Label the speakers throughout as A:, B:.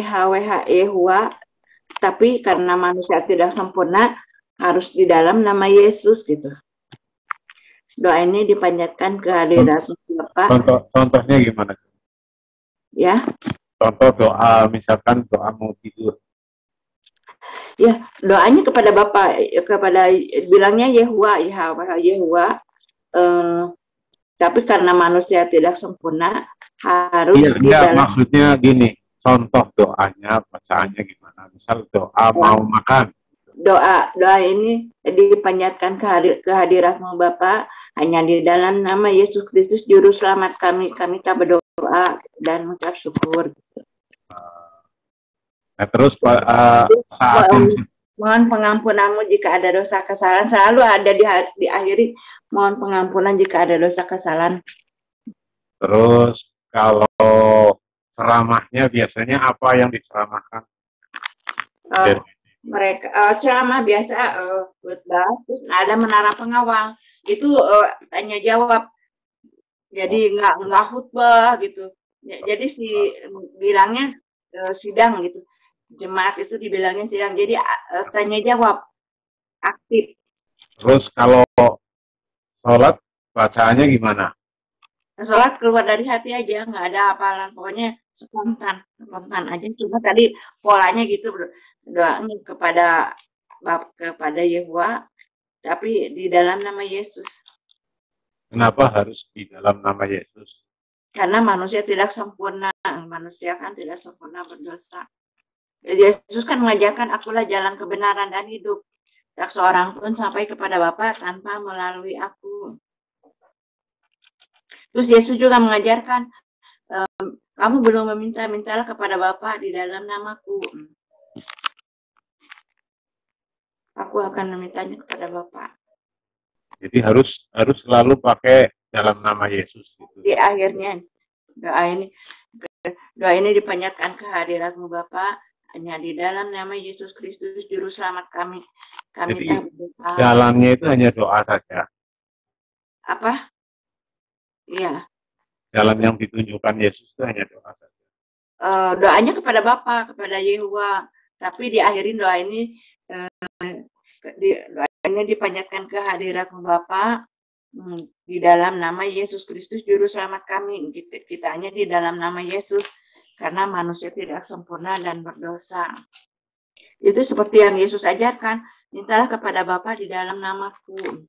A: YHWH Yehua, tapi karena manusia tidak sempurna harus di dalam nama Yesus gitu. Doa ini dipanjatkan ke hadirat Bapa.
B: Contohnya gimana?
A: Ya.
B: Contoh doa, misalkan doa mau tidur.
A: Ya, doanya kepada Bapa, kepada bilangnya Yehua, YHWH Yehua. Tapi karena manusia tidak sempurna harus
B: di dalam. Maksudnya gini, contoh doanya, bacaannya gimana? Misal doa mau makan. Doa
A: ini dipanjatkan ke hadirat-Mu Bapa, hanya di dalam nama Yesus Kristus Juru Selamat kami tak berdoa dan mengucap syukur.
B: Nah, terus saat
A: mohon pengampunan-Mu jika ada dosa kesalahan, selalu ada diakhiri mohon pengampunan jika ada dosa kesalahan.
B: Terus kalau ceramahnya biasanya apa yang diceramahkan?
A: Mereka ceramah biasa khotbah, terus ada menara pengawal itu tanya jawab, jadi nggak khutbah gitu. Jadi bilangnya sidang gitu, jemaat itu dibilangnya sidang, jadi tanya jawab aktif.
B: Terus kalau sholat bacaannya gimana?
A: Sholat keluar dari hati aja, nggak ada hafalan, pokoknya spontan aja. Cuma tadi polanya gitu, doanya kepada Yehua, tapi di dalam nama Yesus.
B: Kenapa harus di dalam nama Yesus?
A: Karena manusia tidak sempurna, manusia kan tidak sempurna, berdosa. Yesus kan mengajarkan, akulah jalan kebenaran dan hidup. Tak seorang pun sampai kepada Bapa tanpa melalui aku. Terus Yesus juga mengajarkan, kamu belum mintalah kepada Bapa di dalam namaku. Aku akan memintanya kepada Bapa.
B: Jadi harus selalu pakai dalam nama Yesus. Gitu.
A: Di akhirnya doa ini dipanjatkan ke hadirat-Mu Bapa, hanya di dalam nama Yesus Kristus Juru Selamat kami.
B: Jadi jalannya itu hanya doa saja.
A: Apa? Iya.
B: Jalan yang ditunjukkan Yesus itu hanya doa saja.
A: Doanya kepada Bapa, kepada Yehua, tapi diakhirin doa ini dipanjatkan ke hadirat-Mu Bapa di dalam nama Yesus Kristus Juru Selamat kami. Kita hanya di dalam nama Yesus karena manusia tidak sempurna dan berdosa. Itu seperti yang Yesus ajarkan, mintalah kepada Bapa di dalam namaku.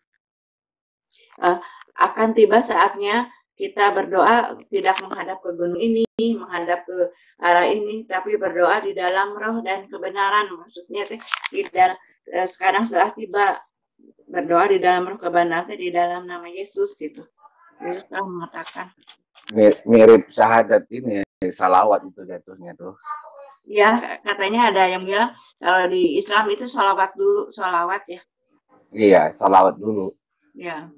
A: Akan tiba saatnya kita berdoa tidak menghadap ke gunung ini, menghadap ke arah ini, tapi berdoa di dalam roh dan kebenaran. Maksudnya sekarang sudah tiba berdoa di dalam roh kebenaran, di dalam nama Yesus gitu. Yesus telah mengatakan.
C: Mirip syahadat ini, salawat itu jatuhnya tuh.
A: Ya, katanya ada yang bilang kalau di Islam itu salawat dulu, salawat ya.
C: Iya, salawat dulu.
A: Ya.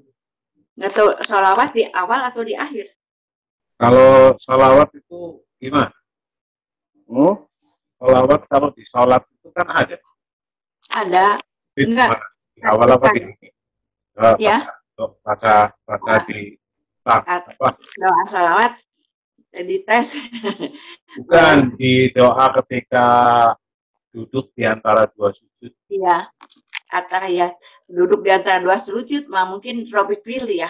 A: Nggak tahu salawat di awal atau di akhir?
B: Kalau salawat itu gimana? Salawat kalau di sholat itu kan ada.
A: Ada. Enggak.
B: Di awal apa di akhir?
A: Ya.
B: Baca di
A: doa salawat di tes.
B: Bukan di doa ketika duduk di antara dua sujud.
A: Iya. Atahiyat duduk di antara dua sujud, mungkin Robik pilih ya.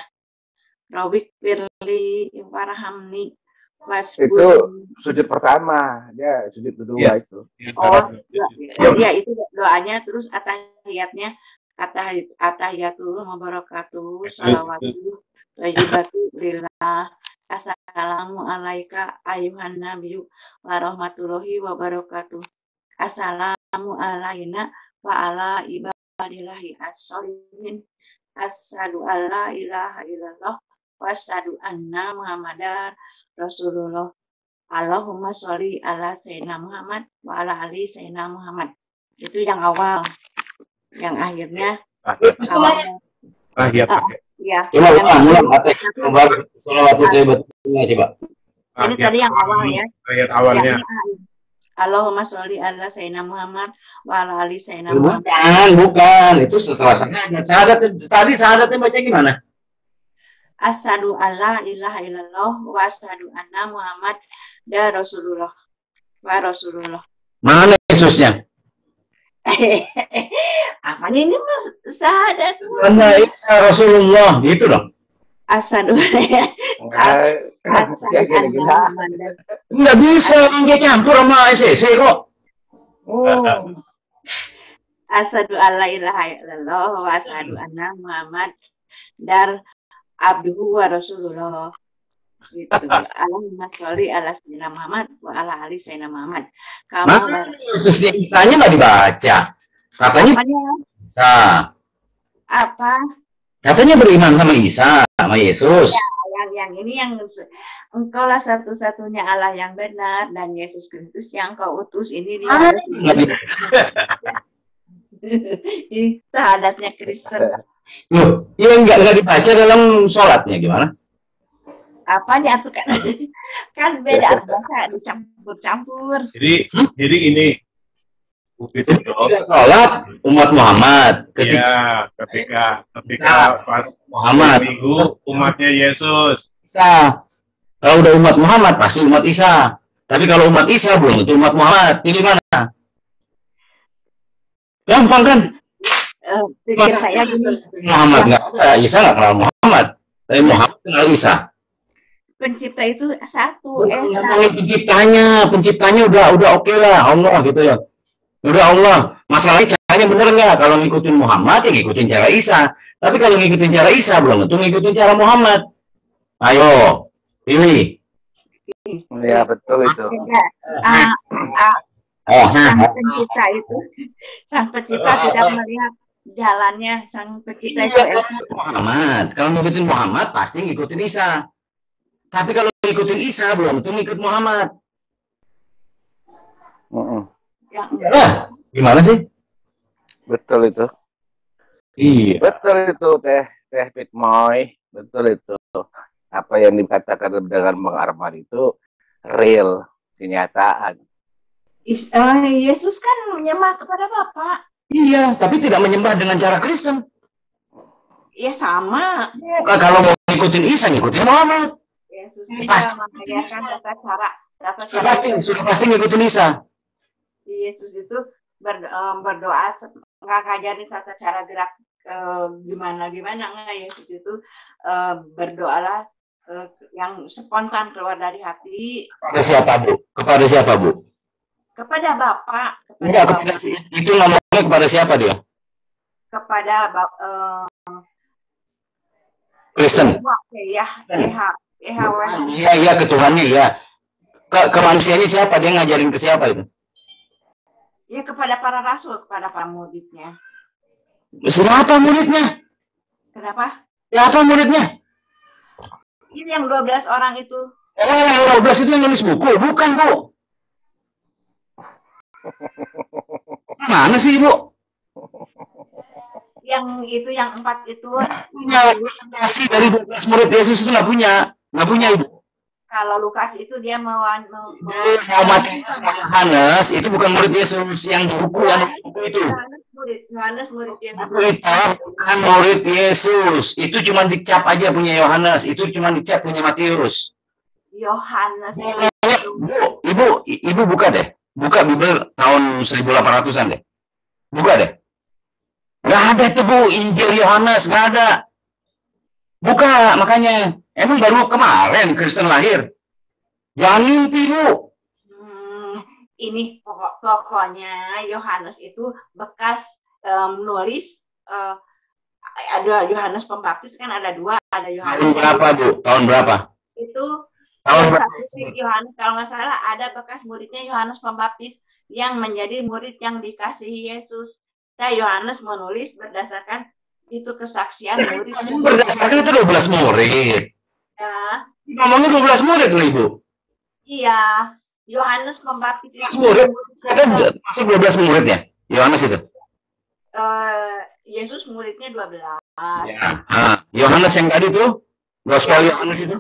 A: Robik pilih Warhamni.
C: Itu sujud pertama, dia sujud kedua ya. Itu.
A: Ya itu doanya, terus atahiyatnya atahiyatul wabarakatuh, salawatu wajibatu lillah, assalamu alaika ayuhan nabiyyu warahmatullahi wabarakatuh, assalamu alaina wa ala ibadillahi as-sholihin, asyhadu alla ilaha illallah wa asyhadu anna muhammadar rasulullah. Allahumma sholli ala sayyidina Muhammad wa ala ali sayyidina Muhammad. Itu yang awal. Yang akhirnya
B: tahiyat.
A: Ya. Ini tadi yang awal ya.
B: Ayat awalnya.
A: Allahumma sholli ala sayyidina Muhammad wa ala ali sayyidina Muhammad.
C: Bukan. Itu setelah syahadat. Tadi syahadatnya baca gimana?
A: Asyhadu alla ilaha illallah wa asyhadu anna Muhammad dan Rasulullah. wa Rasulullah.
D: Mana Yesusnya?
A: Apanya ini mas syahadat
D: Mana Isa Rasulullah gitu dong.
A: asadu
C: Ya gila-gila.
D: Nggak bisa dia campur sama SEC kok.
C: Oh.
A: asadu alla ilaha illallah wa asadu anna Muhammad dar abduhu wa Rasulullah. Gitu. Allahumma sholli ala sayyidina Muhammad wa ala ali sayyidina Muhammad.
D: Mana Yesusnya Isanya nggak dibaca. Katanya Isa.
A: Apa?
D: Katanya beriman sama Isa, sama Yesus.
A: Ya, yang ini yang engkaulah satu-satunya Allah yang benar dan Yesus Kristus yang kau utus ini dia. Ini syahadatnya Kristen.
D: Loh, yang nggak dibaca dalam sholatnya gimana?
A: Apa diatur kan beda bahasa dicampur-campur.
B: Jadi ini begitu dong.
D: Sholat umat Muhammad.
B: Ketika pas
D: Muhammad
B: minggu umatnya Yesus.
D: Isa. Kalau udah umat Muhammad pasti umat Isa. Tapi kalau umat Isa belum itu umat Muhammad. Pilih mana? Gampang kan?
A: Pikir saya gini.
D: Muhammad nggak ada, Isa nggak kenal Muhammad. Tapi Muhammad kenal Isa.
A: Pencipta itu satu.
D: Penciptanya udah oke lah, Allah gitu ya. Udah Allah. Masalahnya caranya bener nggak? Kalau ngikutin Muhammad ya ngikutin cara Isa. Tapi kalau ngikutin cara Isa belum tentu ngikutin cara Muhammad. Ayo, pilih.
C: Ya betul itu.
A: Sang pencipta tidak melihat jalannya. Sang pencipta itu
D: Muhammad. Kalau ngikutin Muhammad pasti ngikutin Isa. Tapi kalau ngikutin Isa belum tentu ngikut Muhammad. Ya, gimana sih?
C: Betul itu.
B: Iya.
C: Betul itu Teh Pitmoy. Betul itu. Apa yang dikatakan dengan Bang Arman itu real, kenyataan.
A: Yesus kan menyembah kepada Bapa.
D: Iya, tapi tidak menyembah dengan cara Kristen.
A: Iya sama.
D: Kalau mau ngikutin Isa, ngikutin Muhammad.
A: Yesus juga mengajarkan tata cara.
D: Sudah pasti ngikutin Isa.
A: Yesus itu berdoa nggak ngajarin tata cara gerak gimana nggak. Yesus itu berdoalah yang spontan keluar dari hati.
D: Kepada siapa Bu? Kepada siapa Bu?
A: Kepada Bapa.
D: Itu ngomongnya kepada siapa dia?
A: Kepada
D: Kristen. Iya ke Tuhannya ya. Ke manusianya siapa? Dia ngajarin ke siapa itu?
A: Ya kepada para rasul, kepada para muridnya.
D: Siapa muridnya?
A: Kenapa?
D: Siapa muridnya?
A: Ini yang 12 orang itu.
D: Yang 12 itu yang nulis buku, bukan Bu? Mana sih Ibu?
A: Yang itu, yang 4 itu.
D: Punya kasih dari 12 murid Yesus itu nggak punya Ibu.
A: Kalau Lukas itu dia mau
D: mati sama Yohanes itu bukan murid Yesus yang di buku itu.
A: Yohanes murid Yesus.
D: Bukan murid Yesus. Itu cuma dicap aja punya Yohanes. Itu cuma dicap punya Matius.
A: Yohanes.
D: Ibu buka deh. Buka Bible tahun 1800-an deh. Buka deh. Nggak ada tuh Bu, Injil Yohanes, nggak ada. Buka, makanya. Emang baru kemarin Kristen lahir. Jangan mimpi Bu.
A: Ini pokoknya Yohanes itu bekas nulis. Ada Yohanes Pembaptis kan ada 2. Ada Yohanes.
D: Tahun berapa Bu? Tahun berapa?
A: Itu
D: tahun berapa?
A: Yohanes kalau nggak salah ada bekas muridnya Yohanes Pembaptis yang menjadi murid yang dikasihi Yesus. Yohanes menulis berdasarkan itu kesaksian murid.
D: Berdasarkan itu 12 murid.
A: Ya.
D: Ngomongnya 12 murid loh Ibu.
A: Iya. Yohanes Pembaptis itu.
D: Murid. Masih 12 murid ya? Yohanes itu.
A: Yesus muridnya 12.
D: Ya. Yohanes yang tadi tuh. Gospel Yohanes itu.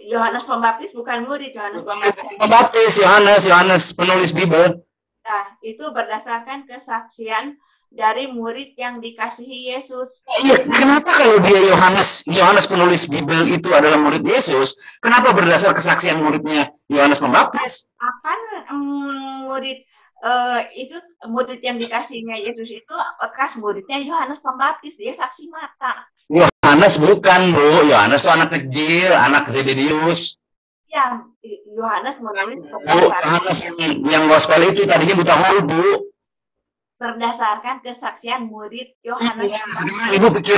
A: Yohanes Pembaptis bukan murid.
D: Yohanes penulis Bible.
A: Nah, itu berdasarkan kesaksian dari murid yang dikasihi Yesus.
D: Iya, kenapa kalau dia Yohanes penulis Bible itu adalah murid Yesus, kenapa berdasar kesaksian muridnya Yohanes Pembaptis?
A: Akan murid itu murid yang dikasihnya Yesus itu bekas muridnya Yohanes Pembaptis, dia saksi mata.
D: Yohanes bukan, Bu. Yohanes itu anak kecil, anak Zebedius.
A: Ya, Yohanes menulis
D: Yohanes yang gospel itu tadinya buta huruf, Bu.
A: berdasarkan kesaksian murid Yohanes.
D: Ibu pikir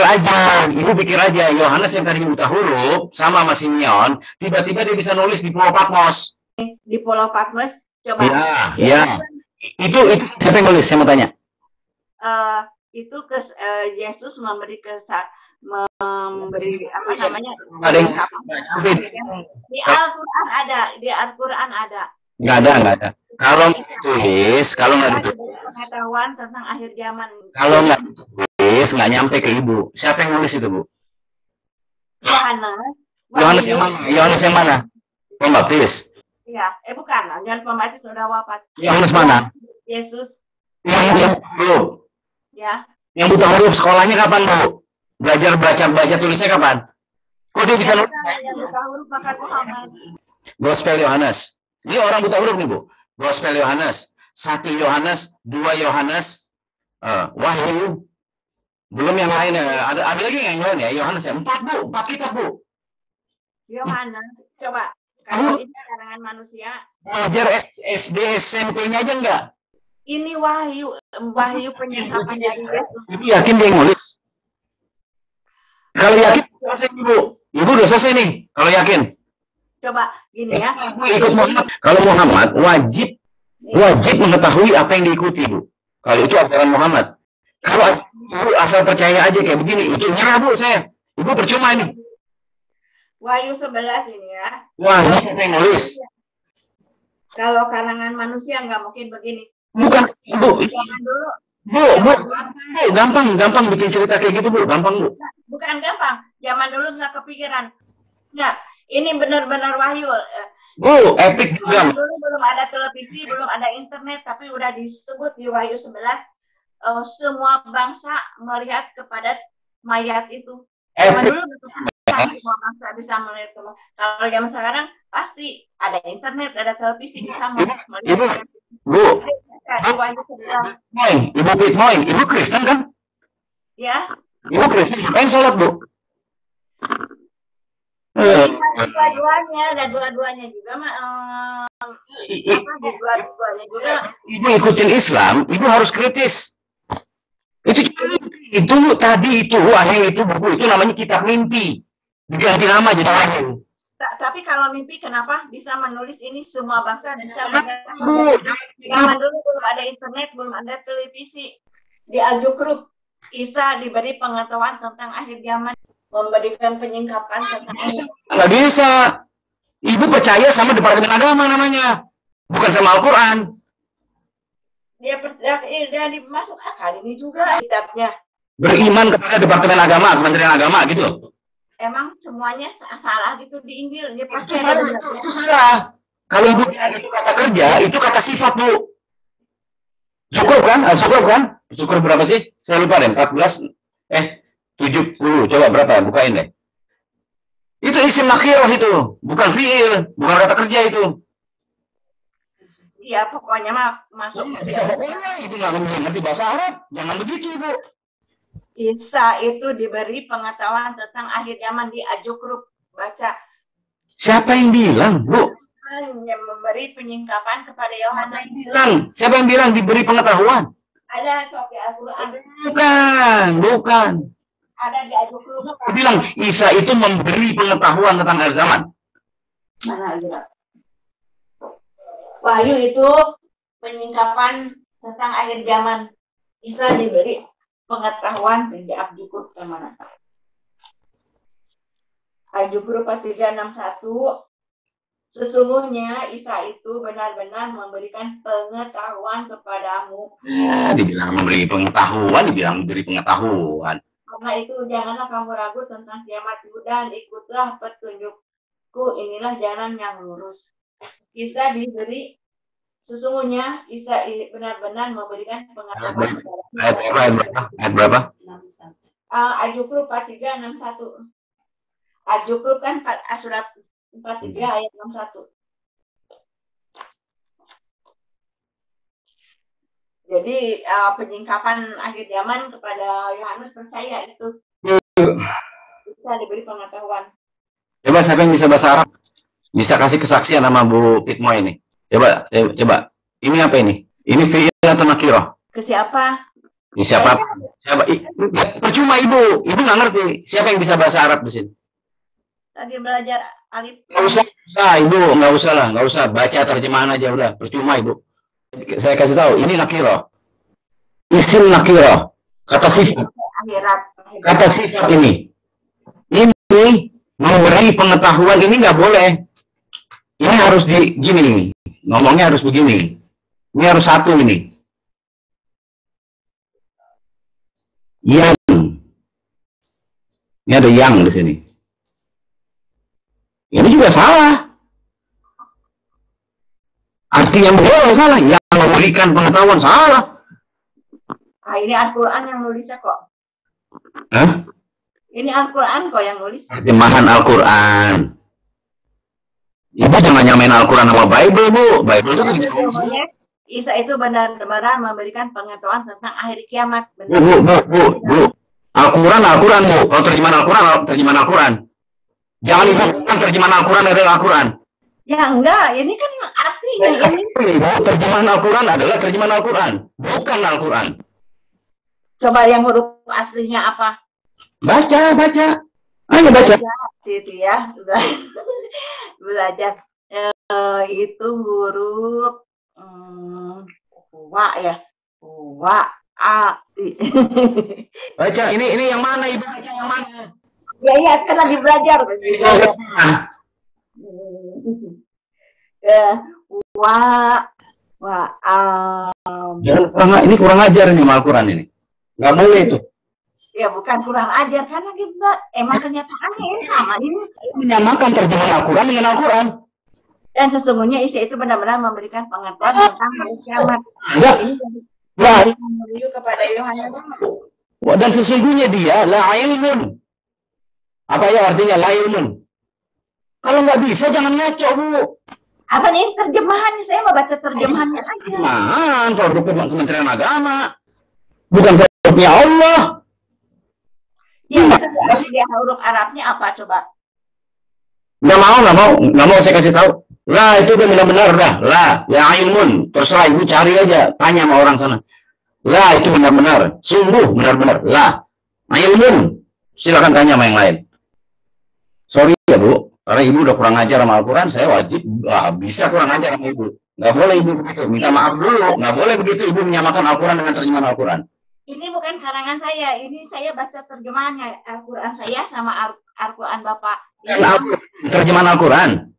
D: aja, Yohanes yang tadinya buta huruf sama Simeon, tiba-tiba dia bisa nulis di Pulau Patmos.
A: Di Pulau Patmos, coba.
D: Ya. Itu siapa yang nulis? Saya mau tanya.
A: Itu Yesus memberi apa namanya?
D: Ada yang
A: di Al-Quran ada.
D: Nggak ada. Kalau nggak ditulis,
A: pengetahuan tentang akhir zaman.
D: Kalau nggak ditulis, nggak nyampe ke Ibu. Siapa yang nulis itu, Bu?
A: Yohanes
D: yang mana? Pembaptis.
A: Iya, bukan. Yohanes Pembaptis sudah wafat.
D: Yohanes mana?
A: Yesus.
D: Yang huruf.
A: Ya.
D: Yang buta huruf sekolahnya kapan, Bu? Belajar baca tulisnya kapan? Kok dia bisa nulis?
A: Yang buta huruf makan Muhammad.
D: Gospel Yohanes. Ini orang buta huruf nih, Bu. Gospel Yohanes. 1 Yohanes, 2 Yohanes, Wahyu. Belum yang lain. Ada lagi yang lain ya? Yohanes ya. 4, Bu. 4 kitab, Bu.
A: Yohanes. Coba. Kalau ini karangan manusia.
D: Belajar SD, SMP-nya aja enggak?
A: Ini Wahyu penyingkapan dari Yesus.
D: Ibu yakin dia yang nulis? Kalau yakin, selesai, Ibu. Ibu udah selesai nih. Kalau yakin.
A: Coba gini ya.
D: Ikut Muhammad. Kalau Muhammad wajib mengetahui apa yang diikuti, Bu. Kalau itu ajaran Muhammad. Kalau Ibu asal percaya aja kayak begini, itu nyerah, Bu, saya. Ibu percuma ini.
A: Wahyu 11 ini ya.
D: Wah, ini siapa yang nulis?
A: Kalau karangan manusia nggak mungkin begini.
D: Bukan, Bu.
A: Zaman dulu.
D: Bu, gampang bikin cerita kayak gitu, Bu. Gampang, Bu.
A: Bukan gampang. Zaman dulu nggak kepikiran. Nggak. Ini benar-benar Wahyu.
D: Bu, epic juga.
A: Dulu belum ada televisi, belum ada internet, tapi udah disebut di Wahyu 11, semua bangsa melihat kepada mayat itu. Zaman dulu semua bangsa bisa melihat. Kalau zaman sekarang pasti ada internet, ada televisi, bisa melihat.
D: Bu,
A: Ibu
D: Pitmoing, Ibu Kristen kan?
A: Ya.
D: Ibu Kristen, ngapain sholat, Bu?
A: Dua-duanya juga dua-duanya juga.
D: Ibu ikutin Islam, Ibu harus kritis. Itu tadi itu Wahyu itu buku itu namanya kitab mimpi. Diganti nama jadi Wahyu.
A: Tapi kalau mimpi kenapa bisa menulis ini semua bangsa bisa melihat? Zaman dulu belum ada internet, belum ada televisi. Di Al-Jukruf Isa diberi pengetahuan tentang akhir zaman, memberikan penyingkapan tentang ini.
D: Nggak bisa. Ibu percaya sama Departemen Agama namanya, bukan sama Al-Quran.
A: Dia masuk akal ini juga kitabnya.
D: Beriman kepada Departemen Agama, Kementerian Agama gitu.
A: Emang semuanya salah gitu di Injil. Dia pasti
D: itu salah. Kalau Ibu itu kata kerja, itu kata sifat, Bu. Syukur kan? Syukur berapa sih? Saya lupa deh, 70. Coba berapa? Bukain deh. Itu isim nakirah itu, bukan fiil, bukan kata kerja itu.
A: Iya, pokoknya mah masuk.
D: Bisa pokoknya, Ibu nggak ngerti bahasa Arab, jangan begitu, Ibu.
A: Isa itu diberi pengetahuan tentang akhir zaman di Al-Jukruf. Baca.
D: Siapa yang bilang, Bu?
A: Yang memberi penyingkapan kepada Yohanes.
D: Siapa yang bilang diberi pengetahuan?
A: Ada di Al-Quran.
D: Bukan.
A: Ada di Al-Jukruf.
D: Bilang Isa itu memberi pengetahuan tentang akhir zaman.
A: Mana aja? Wahyu itu penyingkapan tentang akhir zaman. Isa diberi pengetahuan di Al-Jukruf mana? Al-Jukruf 361. Sesungguhnya Isa itu benar-benar memberikan pengetahuan kepadamu.
D: Ya, dibilang memberi pengetahuan.
A: Karena itu janganlah kamu ragu tentang kiamatku dan ikutlah petunjukku. Inilah jalan yang lurus. Isa diberi Sesungguhnya Isa benar-benar memberikan pengetahuan
D: Ayat berapa? Ayat berapa?
A: Al-Zukhruf 43:61. Al-Zukhruf kan surat 43 ayat 61. Jadi penyingkapan akhir zaman kepada Yohanes percaya itu bisa diberi pengetahuan.
D: Coba siapa yang bisa bahasa Arab? Bisa kasih kesaksian sama Bu Pitmo ini. Coba. Ini apa ini? Ini fi'il atau nakirah?
A: Ke siapa?
D: Ini siapa? Percuma Ibu nggak ngerti. Siapa yang bisa bahasa Arab di sini?
A: Tadi belajar alif.
D: Nggak usah Ibu, nggak usah baca terjemahan aja udah. Percuma Ibu. Saya kasih tahu, ini nakirah. Isim nakirah. Kata sifat. Kata sifat ini. Ini memberi pengetahuan ini nggak boleh. Ini harus gini. Ngomongnya harus begini. Ini harus satu ini. Yang. Ini ada yang di sini. Ini juga salah. Artinya boleh salah. Yang memberikan pengetahuan salah.
A: Ini Al-Quran yang nulisnya kok.
D: Hah?
A: Ini Al-Quran kok yang nulis.
D: Terjemahan Al-Quran. Ibu jangan nyamain Al-Quran sama Bible, Bu. Bible itu
A: kan Isa itu benar-benar memberikan pengetahuan tentang akhir kiamat.
D: Bu. Al-Quran, Bu. Kalau terjemahan Al-Quran. Jangan Ibu terjemahan Al-Quran adalah Al-Quran.
A: Ya enggak, ini kan artinya ini.
D: Terjemahan Al-Quran adalah terjemahan Al-Quran, bukan Al-Quran.
A: Coba yang huruf aslinya apa?
D: Baca. Ayo baca.
A: Itu ya, belajar. Itu huruf wa ya. Wa a.
D: Baca ini yang mana Ibu? Baca yang mana?
A: Ya, kan lagi belajar.
D: Ini kurang ajar nih Al-Quran ini. Nggak boleh itu.
A: Ya bukan kurang ajar karena kita emang kenyataannya ini sama ini.
D: Menyamakan terjemahan Al-Quran dengan Al-Quran.
A: Dan sesungguhnya Isa itu benar-benar memberikan pengetahuan tentang hari kiamat. Ini menuju kepada Yohanes.
D: Dan sesungguhnya dia la ilmun. Apa ya artinya la ilmun? Kalau nggak bisa jangan ngaco, Bu.
A: Apa nih terjemahannya? Saya mau baca terjemahannya aja.
D: Produk Kementerian Agama. Bukan produknya Allah.
A: Ya, dia huruf Arabnya apa coba?
D: Nggak mau saya kasih tahu. Lah itu udah benar-benar dah. Lah, ya ilmun. Terserah Ibu cari aja, tanya sama orang sana. Lah itu benar-benar, sungguh benar-benar. Lah, ilmun. Silakan tanya sama yang lain. Sorry ya Bu, karena Ibu udah kurang ajar sama Al-Quran, saya wajib bisa kurang ajar sama Ibu. Nggak boleh Ibu begitu, minta maaf dulu. Nggak boleh begitu Ibu menyamakan Al-Quran dengan terjemahan Al-Quran.
A: Ini bukan karangan saya, ini saya baca terjemahannya Al-Quran saya sama Al-Quran Bapak.
D: Terjemahan Al-Quran?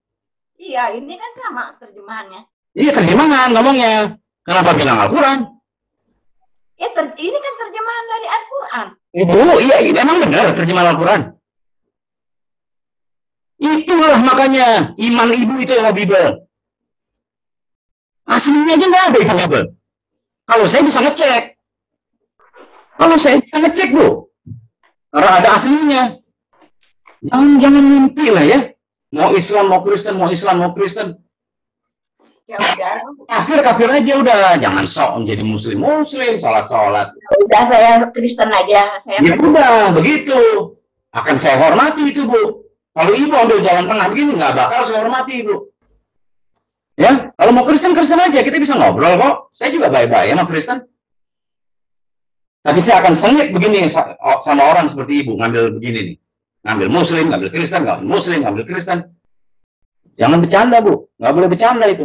A: Iya, ini kan sama terjemahannya.
D: Iya terjemahan ngomongnya. Kenapa bilang Al-Quran?
A: Ya, ini kan terjemahan dari Al-Quran.
D: Ibu, iya emang benar terjemahan Al-Quran. Itulah makanya iman Ibu itu yang Bible. Aslinya aja nggak ada itu Bible. Kalau saya bisa ngecek. Bu. Karena ada aslinya. Jangan mimpi lah ya. Mau Islam, mau Kristen, mau Islam, mau Kristen.
A: Ya udah.
D: Kafir aja udah. Jangan sok menjadi muslim, salat.
A: Udah saya Kristen aja.
D: Ya udah, begitu. Akan saya hormati itu, Bu. Kalau Ibu ambil jalan tengah begini, nggak bakal saya hormati, Ibu. Ya, kalau mau Kristen aja. Kita bisa ngobrol kok. Saya juga baik-baik sama Kristen. Tapi saya akan sengit begini sama orang seperti Ibu. Ngambil begini nih. Ngambil Muslim, ngambil Kristen, ngambil Muslim, ngambil Kristen. Jangan bercanda, Bu. Nggak boleh bercanda itu.